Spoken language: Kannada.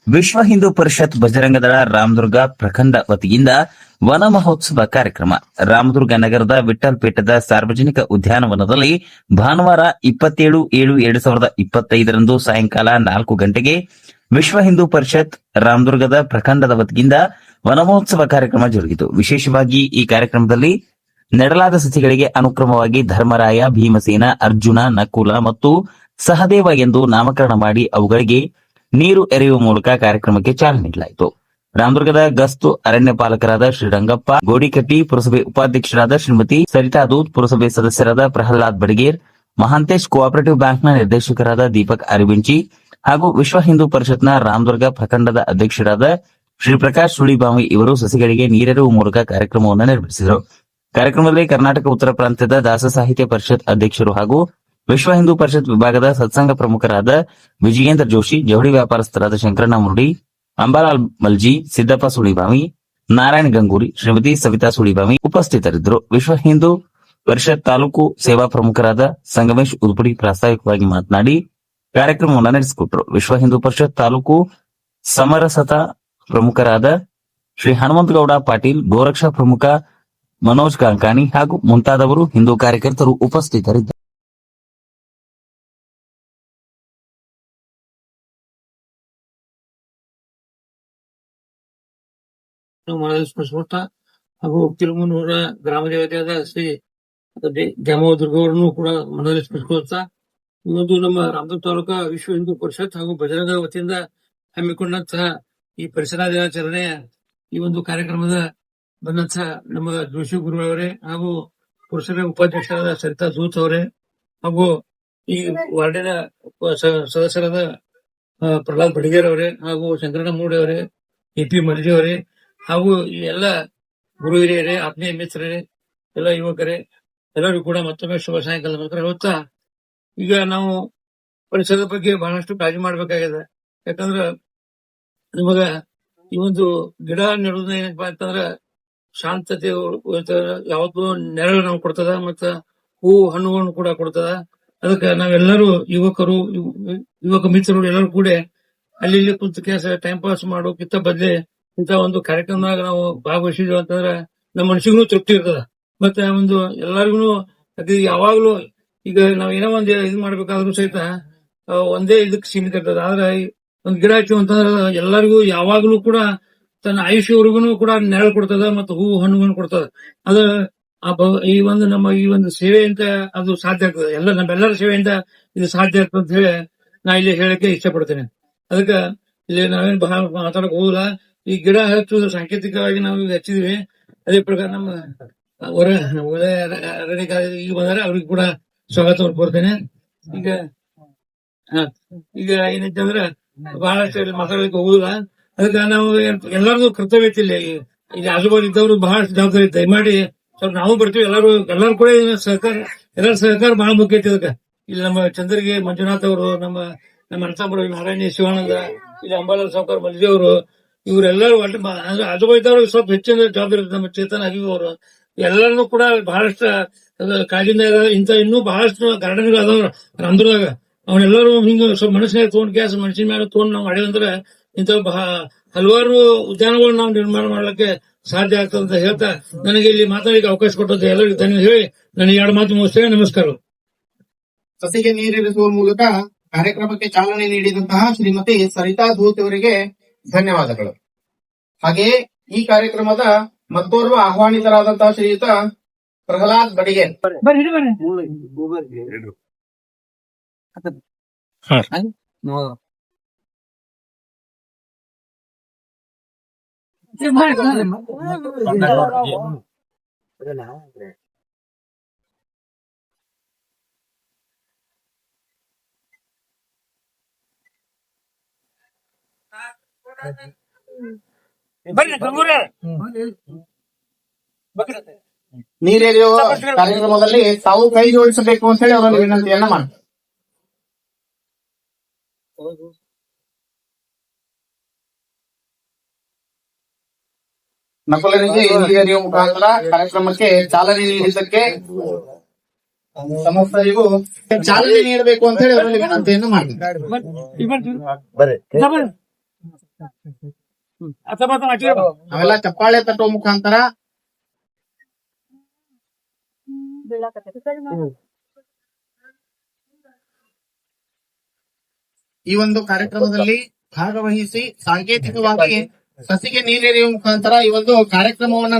ವಿಶ್ವ ಹಿಂದೂ ಪರಿಷತ್ ಬಜರಂಗದಳ ರಾಮದುರ್ಗ ಪ್ರಖಂಡ ವತಿಯಿಂದ ವನ ಮಹೋತ್ಸವ ಕಾರ್ಯಕ್ರಮ ರಾಮದುರ್ಗ ನಗರದ ವಿಠಲ್ಪೇಟದ ಸಾರ್ವಜನಿಕ ಉದ್ಯಾನವನದಲ್ಲಿ ಭಾನುವಾರ 27/7/2025 ಸಾಯಂಕಾಲ 4 ಗಂಟೆಗೆ ವಿಶ್ವ ಹಿಂದೂ ಪರಿಷತ್ ರಾಮದುರ್ಗದ ಪ್ರಖಂಡದ ವತಿಯಿಂದ ವನ ಮಹೋತ್ಸವ ಕಾರ್ಯಕ್ರಮ ಜರುಗಿತು. ವಿಶೇಷವಾಗಿ ಈ ಕಾರ್ಯಕ್ರಮದಲ್ಲಿ ನೆಡಲಾದ ಸಸಿಗಳಿಗೆ ಅನುಕ್ರಮವಾಗಿ ಧರ್ಮರಾಯ, ಭೀಮಸೇನ, ಅರ್ಜುನ, ನಕುಲ ಮತ್ತು ಸಹದೇವ ಎಂದು ನಾಮಕರಣ ಮಾಡಿ ಅವುಗಳಿಗೆ ನೀರು ಎರೆಯುವ ಮೂಲಕ ಕಾರ್ಯಕ್ರಮಕ್ಕೆ ಚಾಲನೆ ನೀಡಲಾಯಿತು. ರಾಮದುರ್ಗದ ಗಸ್ತು ಅರಣ್ಯ ಪಾಲಕರಾದ ಶ್ರೀರಂಗಪ್ಪ ಗೋಡಿಕಟ್ಟಿ, ಪುರಸಭೆ ಉಪಾಧ್ಯಕ್ಷರಾದ ಶ್ರೀಮತಿ ಸರಿತಾ ದೂತ್, ಪುರಸಭೆ ಸದಸ್ಯರಾದ ಪ್ರಹ್ಲಾದ್ ಬಡಗೇರ್, ಮಹಾಂತೇಶ್, ಕೋಆಪರೇಟಿವ್ ಬ್ಯಾಂಕ್ನ ನಿರ್ದೇಶಕರಾದ ದೀಪಕ್ ಅರಿವಿಂಚಿ ಹಾಗೂ ವಿಶ್ವ ಹಿಂದೂ ಪರಿಷತ್ನ ರಾಮದುರ್ಗ ಪ್ರಖಂಡದ ಅಧ್ಯಕ್ಷರಾದ ಶ್ರೀ ಪ್ರಕಾಶ್ ಸುಳಿಬಾವಿ ಇವರು ಸಸಿಗಳಿಗೆ ನೀರೆರೆಯುವ ಮೂಲಕ ಕಾರ್ಯಕ್ರಮವನ್ನು ನಿರ್ವಹಿಸಿದರು. ಕಾರ್ಯಕ್ರಮದಲ್ಲಿ ಕರ್ನಾಟಕ ಉತ್ತರ ಪ್ರಾಂತ್ಯದ ದಾಸ ಸಾಹಿತ್ಯ ಪರಿಷತ್ ಅಧ್ಯಕ್ಷರು ಹಾಗೂ ವಿಶ್ವ ಹಿಂದೂ ಪರಿಷತ್ ವಿಭಾಗದ ಸತ್ಸಂಗ ಪ್ರಮುಖರಾದ ವಿಜಯೇಂದ್ರ ಜೋಶಿ, ಜವಳಿ ವ್ಯಾಪಾರಸ್ಥರಾದ ಶಂಕರಣ್ಣ ಮುರುಡಿ, ಅಂಬಾಲಾಲ್ ಮಲ್ಜಿ, ಸಿದ್ದಪ್ಪ ಸುಳಿಬಾವಿ, ನಾರಾಯಣ ಗಂಗೂರಿ, ಶ್ರೀಮತಿ ಸವಿತಾ ಸುಳಿಬಾವಿ ಉಪಸ್ಥಿತರಿದ್ದರು. ವಿಶ್ವ ಹಿಂದೂ ಪರಿಷತ್ ತಾಲೂಕು ಸೇವಾ ಪ್ರಮುಖರಾದ ಸಂಗಮೇಶ್ ಉದುಪುಡಿ ಪ್ರಾಸ್ತಾವಿಕವಾಗಿ ಮಾತನಾಡಿ ಕಾರ್ಯಕ್ರಮವನ್ನು ನಡೆಸಿಕೊಟ್ಟರು. ವಿಶ್ವ ಹಿಂದೂ ಪರಿಷತ್ ತಾಲೂಕು ಸಮರಸತಾ ಪ್ರಮುಖರಾದ ಶ್ರೀ ಹನುಮಂತಗೌಡ ಪಾಟೀಲ್, ಗೋರಕ್ಷಾ ಪ್ರಮುಖ ಮನೋಜ್ ಕಾಂಕಾಣಿ ಹಾಗೂ ಮುಂತಾದವರು ಹಿಂದೂ ಕಾರ್ಯಕರ್ತರು ಉಪಸ್ಥಿತರಿದ್ದರು. ಸ್ಪರ್ಶಪಟ್ಟ ಹಾಗೂ ಕಿರುಮನೂರ ಗ್ರಾಮ ದೇವತೆಯಾದ ಶ್ರೀ ದ್ಯಾಮವ್ವ ದುರ್ಗವರನ್ನು ಕೂಡ ಮನದಲ್ಲಿ ಸ್ಮರಿಸಿಕೊಳ್ತಾ ಇನ್ನೊಂದು ನಮ್ಮ ರಾಮದುರ್ಗ ತಾಲೂಕಾ ವಿಶ್ವ ಹಿಂದೂ ಪರಿಷತ್ ಹಾಗೂ ಬಜರಂಗ ವತಿಯಿಂದ ಹಮ್ಮಿಕೊಂಡಂತಹ ಈ ಪರಿಸರ ದಿನಾಚರಣೆಯ ಈ ಒಂದು ಕಾರ್ಯಕ್ರಮದ ಬಂದಂತಹ ನಮ್ಮ ಜೋಶಿ ಗುರುಗಳವರೇ ಹಾಗೂ ಪುರಸಭೆ ಉಪಾಧ್ಯಕ್ಷರಾದ ಸರಿತಾ ದೂತ್ ಅವರೇ ಹಾಗೂ ಈ ವಾರ್ಡಿನ ಸದಸ್ಯರಾದ ಪ್ರಹ್ಲಾದ್ ಬಡಗೇರ್ ಅವರೇ ಹಾಗೂ ಶಂಕರಣ್ಣ ಮೂಡೆ ಅವರೇ, ಎಪಿ ಮರ್ಜಿ ಅವರೇ ಹಾಗೂ ಈ ಎಲ್ಲ ಗುರು ಹಿರಿಯರೇ, ಆತ್ಮೀಯ ಮಿತ್ರರೇ, ಎಲ್ಲ ಯುವಕರೇ, ಎಲ್ಲರಿಗೂ ಕೂಡ ಮತ್ತೊಮ್ಮೆ ಶುಭ ಸಾಯಂಕಾಲ ನಂತರ ಹೇಳ್ತಾ ಈಗ ನಾವು ಪರಿಸರದ ಬಗ್ಗೆ ಬಹಳಷ್ಟು ಕಾಳಜಿ ಮಾಡ್ಬೇಕಾಗಿದೆ. ಯಾಕಂದ್ರ ನಮಗ ಈ ಒಂದು ಗಿಡ ನೆಡೋದು ಏನಪ್ಪಾ ಅಂತಂದ್ರ ಶಾಂತತೆ ಯಾವತ್ತೂ ನೆರಳು ನಾವು ಕೊಡ್ತದ, ಮತ್ತ ಹೂವು ಹಣ್ಣುಗಳನ್ನು ಕೂಡ ಕೊಡ್ತದ. ಅದಕ್ಕೆ ನಾವೆಲ್ಲರೂ ಯುವಕರು, ಯುವಕ ಮಿತ್ರರು ಎಲ್ಲರೂ ಕೂಡ ಅಲ್ಲಿ ಇಲ್ಲಿ ಕುಂತ ಕೆಲಸ ಟೈಮ್ ಪಾಸ್ ಮಾಡೋಕ್ಕಿಂತ ಬದ್ಲಿ ಇಂತ ಒಂದು ಕಾರ್ಯಕ್ರಮದಾಗ ನಾವು ಭಾಗವಹಿಸಿದ್ವಿ ಅಂತಂದ್ರ ನಮ್ಮ ಮನಸ್ಸಿಗೂ ತೃಪ್ತಿ ಇರ್ತದ. ಮತ್ತೆ ಒಂದು ಎಲ್ಲರಿಗೂ ಅದು ಯಾವಾಗ್ಲೂ ಈಗ ನಾವ್ ಏನೋ ಒಂದ್ ಇದು ಮಾಡ್ಬೇಕಾದ್ರೂ ಸಹಿತ ಒಂದೇ ಇದಕ್ಕೆ ಸೀಮಿತ ಇರ್ತದ. ಆದ್ರೆ ಒಂದ್ ಗಿಡ ಹಚ್ಚು ಅಂತಂದ್ರ ಎಲ್ಲರಿಗೂ ಯಾವಾಗ್ಲೂ ಕೂಡ ತನ್ನ ಆಯುಷ್ಯವರೆಗೂ ಕೂಡ ನೆರಳು ಕೊಡ್ತದ ಮತ್ತು ಹೂವು ಹಣ್ಣುಗಳನ್ನು ಕೊಡ್ತದ. ಅದು ಈ ಒಂದು ನಮ್ಮ ಈ ಒಂದು ಸೇವೆಯಿಂದ ಅದು ಸಾಧ್ಯ ಆಗ್ತದೆ. ನಮ್ಮೆಲ್ಲರ ಸೇವೆಯಿಂದ ಇದು ಸಾಧ್ಯ ಆಗ್ತದೆ ಅಂತ ಹೇಳಿ ನಾ ಇಲ್ಲಿ ಹೇಳಕ್ಕೆ ಇಷ್ಟಪಡ್ತೇನೆ. ಅದಕ್ಕೆ ಇಲ್ಲಿ ನಾವೇನ್ ಬಹಳ ಮಾತಾಡಕ್ ಹೋಗಲ್ಲ. ಈ ಗಿಡ ಹಚ್ಚುವುದು ಸಾಂಕೇತಿಕವಾಗಿ ನಾವು ಹಚ್ಚಿದ್ವಿ. ಅದೇ ಪ್ರಕಾರ ನಮ್ಮ ಒಳ್ಳೆ ಈಗ ಬಂದಾರೆ, ಅವ್ರಿಗೆ ಕೂಡ ಸ್ವಾಗತ ಕೋರ್ತೇನೆ. ಈಗ ಏನೈತೆ ಅಂದ್ರೆ ಬಹಳಷ್ಟು ಮಾತಾಡಲಿಕ್ಕೆ ಹೋಗುದಿಲ್ಲ. ಅದಕ್ಕೆ ನಾವು ಎಲ್ಲರದು ಕರ್ತವ್ಯ ಐತಿಲ್ಲ. ಈಗ ಆಜುಬಾಜು ಇದ್ದವರು ಬಹಳಷ್ಟು ಜವಾಬ್ದಾರಿ ದಯಮಾಡಿ ಸ್ವಲ್ಪ ನಾವು ಬರ್ತೀವಿ. ಎಲ್ಲರೂ ಕೂಡ ಸಹಕಾರ, ಎಲ್ಲರ ಸಹಕಾರ ಬಹಳ ಮುಖ್ಯ ಐತಿ. ಅದಕ್ಕೆ ಇಲ್ಲಿ ನಮ್ಮ ಚಂದ್ರಗಿ ಮಂಜುನಾಥ್ ಅವರು, ನಮ್ಮ ಅನಸಾಂಬರು, ನಾರಾಯಣಿ ಶಿವಾನಂದ, ಇಲ್ಲಿ ಅಂಬಾಲಾಲ್ ಸಾವ್ಕಾರ ಮಲ್ಜಿ ಅವರು, ಇವರೆಲ್ಲರೂ ಆಜುಬಾಜು ಇದ್ದವ್ರು ಸ್ವಲ್ಪ ಹೆಚ್ಚಿನ ಜವಾಬ್ದಾರಿ. ನಮ್ಮ ಚೇತನ್ ಅಗಿವಿ ಅವರು ಎಲ್ಲರನ್ನೂ ಕೂಡ ಬಹಳಷ್ಟು ಕಾಳಜಿಯಿಂದ ಇಂತ ಇನ್ನೂ ಬಹಳಷ್ಟು ಗಾರ್ಡನ್ಗಳು ಅದಾವ ರಾಮದುರ್ಗದಾಗ. ಅವನ್ನೆಲ್ಲರೂ ಹಿಂಗ ಸ್ವಲ್ಪ ಮನಸ್ಸಿನಾಗ ತಗೊಂಡ್ ಗ್ಯಾಸ್ ಮನಸ್ಸಿನ ಮೇಲೆ ತಗೊಂಡ್ ನಾವು ಮಾಡಿದಂದ್ರೆ ಇಂಥ ಹಲವಾರು ಉದ್ಯಾನಗಳು ನಾವು ನಿರ್ಮಾಣ ಮಾಡ್ಲಿಕ್ಕೆ ಸಾಧ್ಯ ಆಗ್ತದೆ ಅಂತ ಹೇಳ್ತಾ ನನಗೆ ಇಲ್ಲಿ ಮಾತಾಡಲಿಕ್ಕೆ ಅವಕಾಶ ಕೊಟ್ಟದ್ದು ಎಲ್ಲರಿಗೂ ಧನ್ಯವಾದ ಹೇಳಿ ನನಗೆ ಎರಡು ಮಾತು ಮುಗಿಸ್ತೇವೆ. ನಮಸ್ಕಾರ. ಸಸಿಗೆ ನೀರಿರಿಸುವ ಮೂಲಕ ಕಾರ್ಯಕ್ರಮಕ್ಕೆ ಚಾಲನೆ ನೀಡಿದಂತಹ ಶ್ರೀಮತಿ ಸರಿತಾ ದೂತ್ ಅವರಿಗೆ ಧನ್ಯವಾದಗಳು. ಹಾಗೆಯೇ ಈ ಕಾರ್ಯಕ್ರಮದ ಮತ್ತೋರ್ವ ಆಹ್ವಾನಿತರಾದಂತಹ ಶ್ರೀಯುತ ಪ್ರಹ್ಲಾದ್ ಬಡಿಗೇರ್. ನೀರೆರೆಯುವ ಕಾರ್ಯಕ್ರಮದಲ್ಲಿ ತಾವು ಕೈ ಜೋಡಿಸಬೇಕು ಅಂತ ಹೇಳಿ ಅವರಲ್ಲಿ ವಿನಂತಿಯನ್ನ ಮಾಡ್ತಾರೆ. ನಕುಲರಿಗೆ ನೀರೆರೆಯುವ ಮುಖಾಂತರ ಕಾರ್ಯಕ್ರಮಕ್ಕೆ ಚಾಲನೆ ನೀಡಿದ್ದಕ್ಕೆ ಸಮಸ್ತರಿಗೂ ಚಾಲನೆ ನೀಡಬೇಕು ಅಂತ ಹೇಳಿ ಅವರಲ್ಲಿ ವಿನಂತಿಯನ್ನು ಮಾಡಿದ್ದಾರೆ. ಅವೆಲ್ಲ ಚಪ್ಪಾಳೆ ತಟ್ಟುವ ಮುಖಾಂತರ ಈ ಒಂದು ಕಾರ್ಯಕ್ರಮದಲ್ಲಿ ಭಾಗವಹಿಸಿ ಸಾಂಕೇತಿಕವಾಗಿ ಸಸಿಗೆ ನೀರೆರೆಯುವ ಮುಖಾಂತರ ಈ ಒಂದು ಕಾರ್ಯಕ್ರಮವನ್ನ